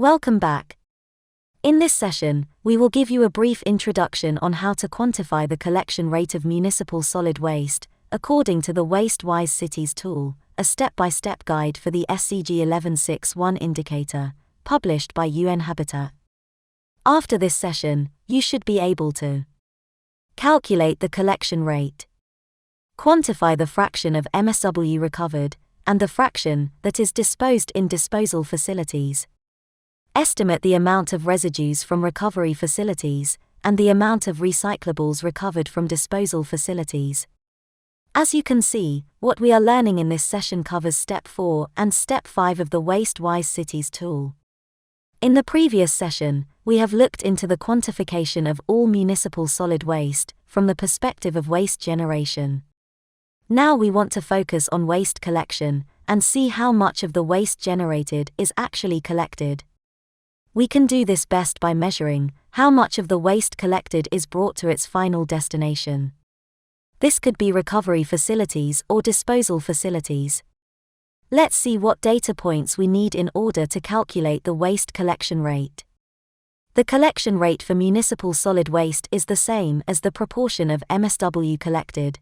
Welcome back. In this session, we will give you a brief introduction on how to quantify the collection rate of municipal solid waste, according to the Waste-Wise Cities tool, a step-by-step guide for the SCG 1161 indicator, published by UN Habitat. After this session, you should be able to calculate the collection rate, quantify the fraction of MSW recovered, and the fraction that is disposed in disposal facilities, estimate the amount of residues from recovery facilities, and the amount of recyclables recovered from disposal facilities. As you can see, what we are learning in this session covers Step 4 and Step 5 of the Waste-Wise Cities tool. In the previous session, we have looked into the quantification of all municipal solid waste, from the perspective of waste generation. Now we want to focus on waste collection, and see how much of the waste generated is actually collected. We can do this best by measuring how much of the waste collected is brought to its final destination. This could be recovery facilities or disposal facilities. Let's see what data points we need in order to calculate the waste collection rate. The collection rate for municipal solid waste is the same as the proportion of MSW collected.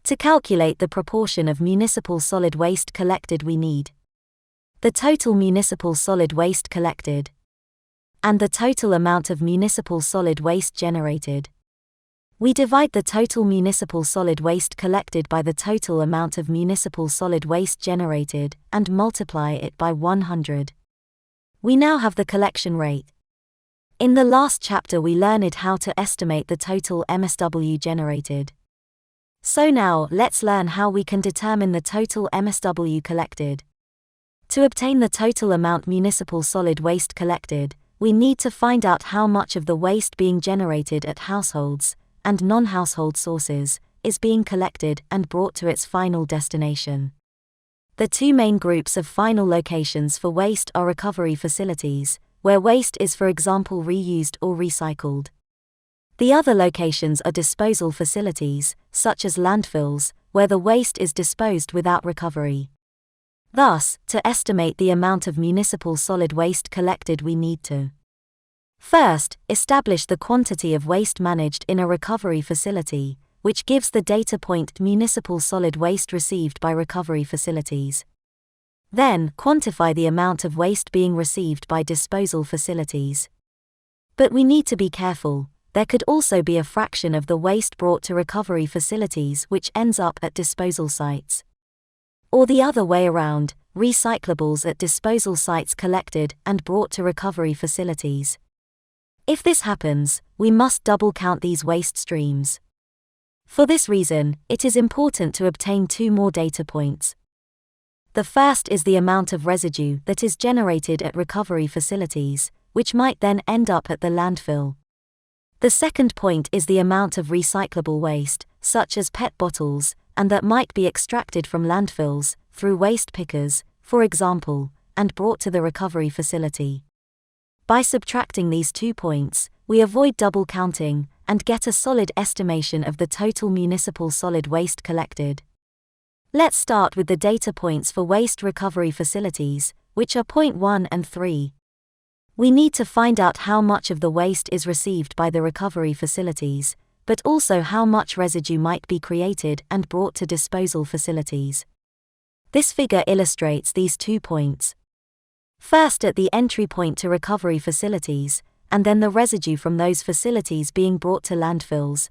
To calculate the proportion of municipal solid waste collected, we need the total municipal solid waste collected and the total amount of municipal solid waste generated. We divide the total municipal solid waste collected by the total amount of municipal solid waste generated and multiply it by 100. We now have the collection rate. In the last chapter we learned how to estimate the total MSW generated. So now let's learn how we can determine the total MSW collected. To obtain the total amount municipal solid waste collected, we need to find out how much of the waste being generated at households and non-household sources is being collected and brought to its final destination. The two main groups of final locations for waste are recovery facilities, where waste is, for example, reused or recycled. The other locations are disposal facilities, such as landfills, where the waste is disposed without recovery. Thus, to estimate the amount of municipal solid waste collected, we need to first establish the quantity of waste managed in a recovery facility, which gives the data point municipal solid waste received by recovery facilities. Then, quantify the amount of waste being received by disposal facilities. But we need to be careful. There could also be a fraction of the waste brought to recovery facilities which ends up at disposal sites. Or the other way around, recyclables at disposal sites collected and brought to recovery facilities. If this happens, we must double count these waste streams. For this reason, it is important to obtain two more data points. The first is the amount of residue that is generated at recovery facilities, which might then end up at the landfill. The second point is the amount of recyclable waste, such as PET bottles, and that might be extracted from landfills, through waste pickers, for example, and brought to the recovery facility. By subtracting these 2 points, we avoid double counting, and get a solid estimation of the total municipal solid waste collected. Let's start with the data points for waste recovery facilities, which are point 1 and 3. We need to find out how much of the waste is received by the recovery facilities, but also how much residue might be created and brought to disposal facilities. This figure illustrates these 2 points. First at the entry point to recovery facilities, and then the residue from those facilities being brought to landfills.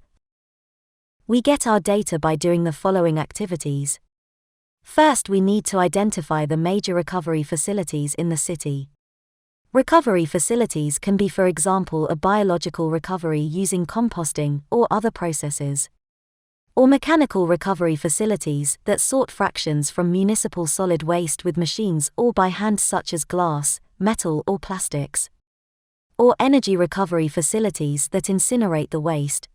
We get our data by doing the following activities. First, we need to identify the major recovery facilities in the city. Recovery facilities can be, for example, a biological recovery using composting or other processes, or mechanical recovery facilities that sort fractions from municipal solid waste with machines or by hand, such as glass, metal or plastics, or energy recovery facilities that incinerate the waste.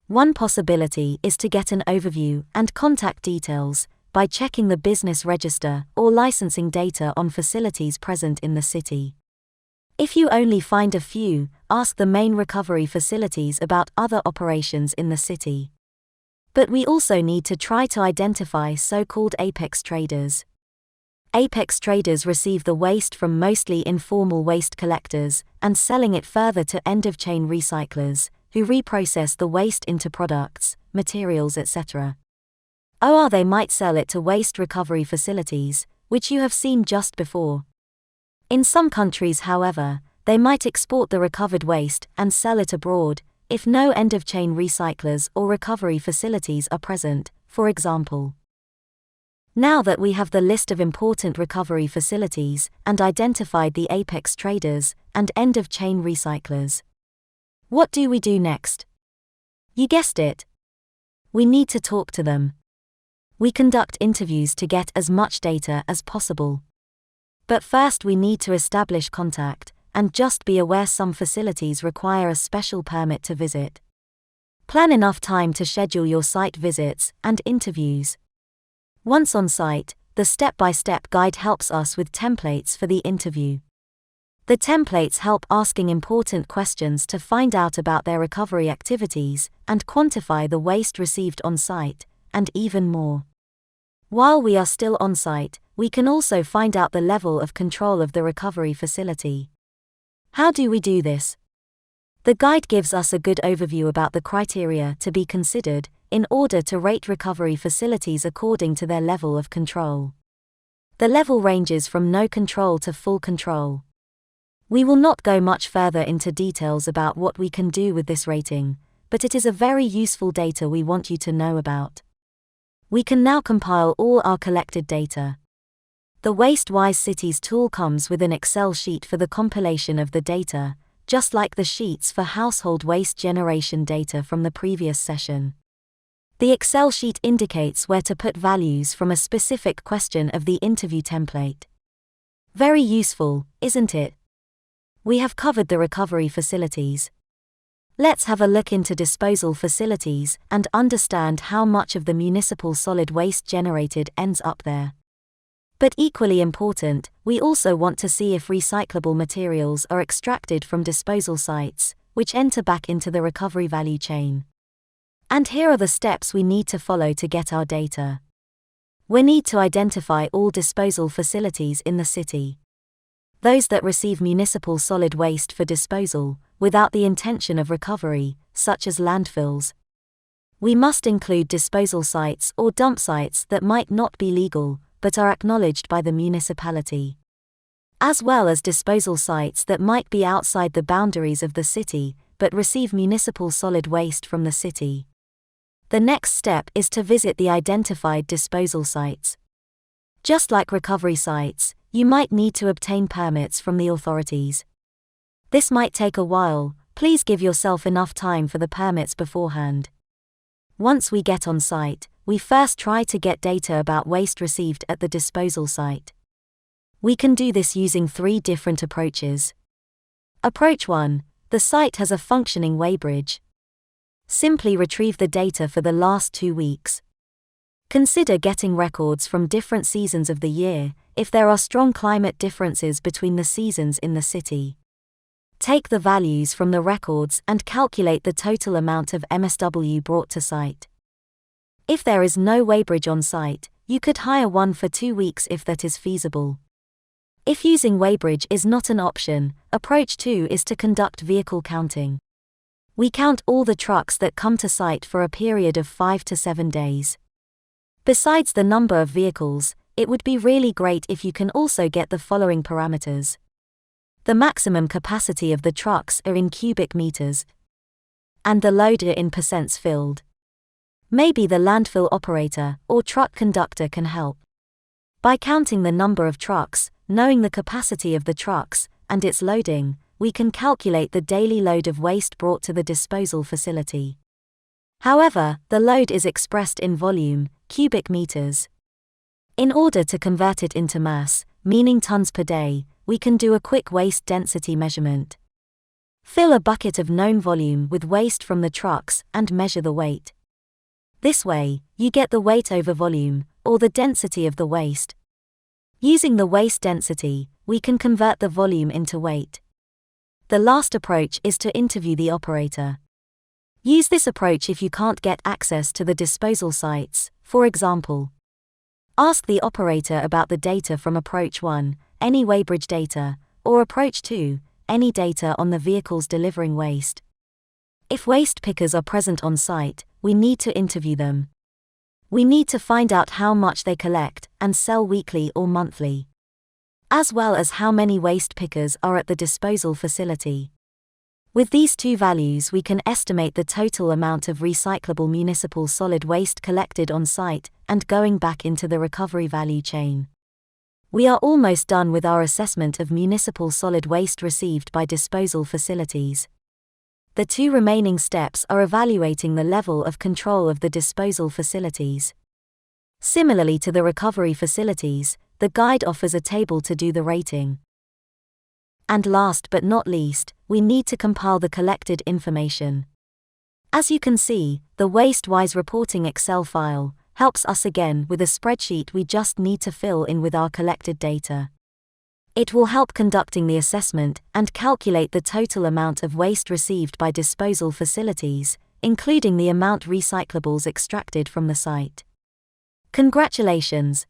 One possibility is to get an overview and contact details by checking the business register or licensing data on facilities present in the city. If you only find a few, ask the main recovery facilities about other operations in the city. But we also need to try to identify so-called apex traders. Apex traders receive the waste from mostly informal waste collectors and selling it further to end-of-chain recyclers, who reprocess the waste into products, materials, etc. Or they might sell it to waste recovery facilities, which you have seen just before. In some countries, however, they might export the recovered waste and sell it abroad, if no end-of-chain recyclers or recovery facilities are present, for example. Now that we have the list of important recovery facilities and identified the apex traders and end-of-chain recyclers, what do we do next? You guessed it. We need to talk to them. We conduct interviews to get as much data as possible. But first we need to establish contact, and just be aware some facilities require a special permit to visit. Plan enough time to schedule your site visits and interviews. Once on site, the step-by-step guide helps us with templates for the interview. The templates help asking important questions to find out about their recovery activities and quantify the waste received on site, and even more. While we are still on site, we can also find out the level of control of the recovery facility. How do we do this? The guide gives us a good overview about the criteria to be considered in order to rate recovery facilities according to their level of control. The level ranges from no control to full control. We will not go much further into details about what we can do with this rating, but it is a very useful data we want you to know about. We can now compile all our collected data. The WasteWise Cities tool comes with an Excel sheet for the compilation of the data, just like the sheets for household waste generation data from the previous session. The Excel sheet indicates where to put values from a specific question of the interview template. Very useful, isn't it? We have covered the recovery facilities. Let's have a look into disposal facilities and understand how much of the municipal solid waste generated ends up there. But equally important, we also want to see if recyclable materials are extracted from disposal sites, which enter back into the recovery value chain. And here are the steps we need to follow to get our data. We need to identify all disposal facilities in the city. Those that receive municipal solid waste for disposal, without the intention of recovery, such as landfills. We must include disposal sites or dump sites that might not be legal, but are acknowledged by the municipality. As well as disposal sites that might be outside the boundaries of the city, but receive municipal solid waste from the city. The next step is to visit the identified disposal sites. Just like recovery sites, you might need to obtain permits from the authorities. This might take a while, please give yourself enough time for the permits beforehand. Once we get on site, we first try to get data about waste received at the disposal site. We can do this using 3 different approaches. Approach 1, the site has a functioning weighbridge. Simply retrieve the data for the last 2 weeks. Consider getting records from different seasons of the year, if there are strong climate differences between the seasons in the city. Take the values from the records and calculate the total amount of MSW brought to site. If there is no weighbridge on site, you could hire one for 2 weeks if that is feasible. If using weighbridge is not an option, approach 2 is to conduct vehicle counting. We count all the trucks that come to site for a period of 5 to 7 days. Besides the number of vehicles, it would be really great if you can also get the following parameters. The maximum capacity of the trucks are in cubic meters, and the load are in percents filled. Maybe the landfill operator or truck conductor can help. By counting the number of trucks, knowing the capacity of the trucks, and its loading, we can calculate the daily load of waste brought to the disposal facility. However, the load is expressed in volume, cubic meters. In order to convert it into mass, meaning tons per day, we can do a quick waste density measurement. Fill a bucket of known volume with waste from the trucks and measure the weight. This way, you get the weight over volume, or the density of the waste. Using the waste density, we can convert the volume into weight. The last approach is to interview the operator. Use this approach if you can't get access to the disposal sites, for example. Ask the operator about the data from Approach 1, any weighbridge data, or Approach 2, any data on the vehicles delivering waste. If waste pickers are present on site, we need to interview them. We need to find out how much they collect and sell weekly or monthly, as well as how many waste pickers are at the disposal facility. With these two values, we can estimate the total amount of recyclable municipal solid waste collected on site and going back into the recovery value chain. We are almost done with our assessment of municipal solid waste received by disposal facilities. The two remaining steps are evaluating the level of control of the disposal facilities. Similarly to the recovery facilities, the guide offers a table to do the rating. And last but not least, we need to compile the collected information. As you can see, the WasteWise reporting Excel file helps us again with a spreadsheet we just need to fill in with our collected data. It will help conducting the assessment and calculate the total amount of waste received by disposal facilities, including the amount recyclables extracted from the site. Congratulations!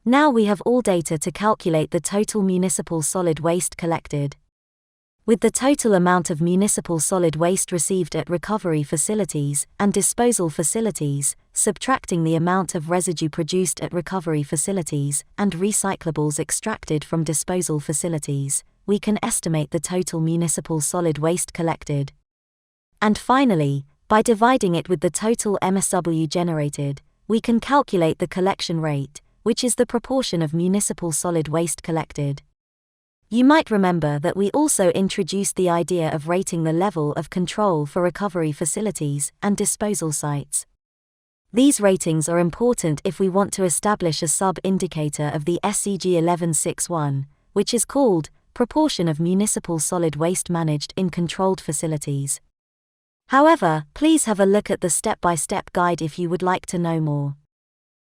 Now we have all data to calculate the total municipal solid waste collected. With the total amount of municipal solid waste received at recovery facilities and disposal facilities, subtracting the amount of residue produced at recovery facilities and recyclables extracted from disposal facilities, we can estimate the total municipal solid waste collected. And finally, by dividing it with the total MSW generated, we can calculate the collection rate, which is the proportion of municipal solid waste collected. You might remember that we also introduced the idea of rating the level of control for recovery facilities and disposal sites. These ratings are important if we want to establish a sub-indicator of the SCG 1161, which is called proportion of municipal solid waste managed in controlled facilities. However, please have a look at the step-by-step guide if you would like to know more.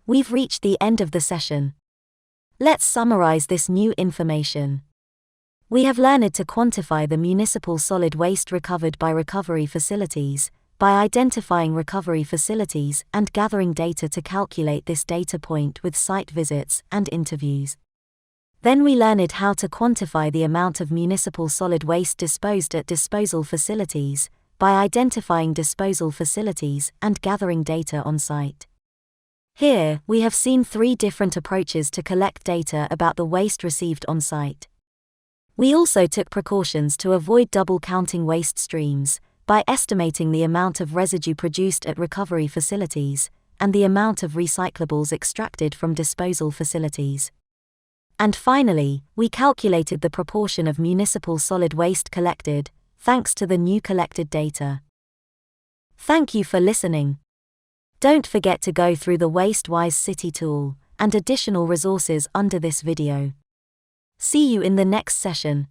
We've reached the end of the session. Let's summarize this new information. We have learned to quantify the municipal solid waste recovered by recovery facilities, by identifying recovery facilities and gathering data to calculate this data point with site visits and interviews. Then we learned how to quantify the amount of municipal solid waste disposed at disposal facilities, by identifying disposal facilities and gathering data on site. Here, we have seen 3 different approaches to collect data about the waste received on site. We also took precautions to avoid double counting waste streams, by estimating the amount of residue produced at recovery facilities, and the amount of recyclables extracted from disposal facilities. And finally, we calculated the proportion of municipal solid waste collected, thanks to the new collected data. Thank you for listening. Don't forget to go through the WasteWise City tool and additional resources under this video. See you in the next session.